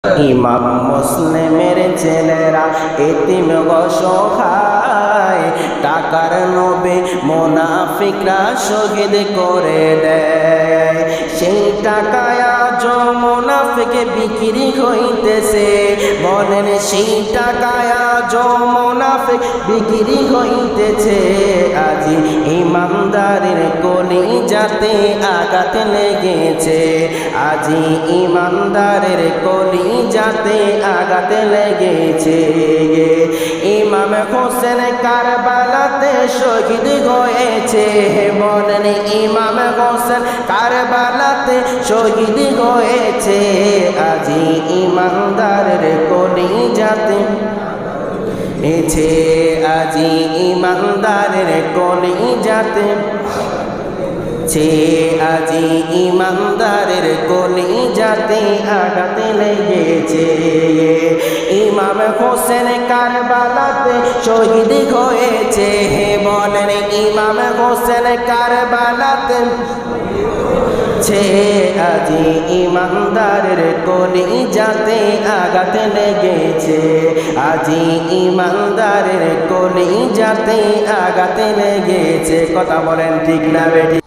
ইমাম মুসলিমের ছেলেরা এতিম অসহায়, টাকার লোভে মুনাফিকরা শহীদ করে দেয়। সেই টাকায় আজ মুনাফিক বিক্রি হইতেছে, বলেন সেই টাকায় আজ মুনাফিক বিক্রি হইতেছে। আজি ইমানদারের কলিজাতে আঘাত লেগেছে, আজি ইমানদারের কলিজাতে আঘাত লেগেছে। ইমাম হোসেন কারবালাতে শহীদ হয়েছে, বলেন ইমাম হোসেন কারবালাতে শহীদ হয়েছে। আজি ইমানদারের কলিজাতে এছে, আজি ইমানদারের কলিজাতে ছে, আজি ইমানদারের কলিজাতে আঘাত লেগেছে। ইমাম হোসেন কারবালাতে শহীদ হয়েছে, বলেন ইমাম হোসেন কারবালাতে ছে, আজি ইমানদারের কলিজাতে আঘাত লেগেছে, আজি ইমানদারের কলিজাতে আঘাত লেগেছে। কথা বলেন ঠিক না বেঠিক?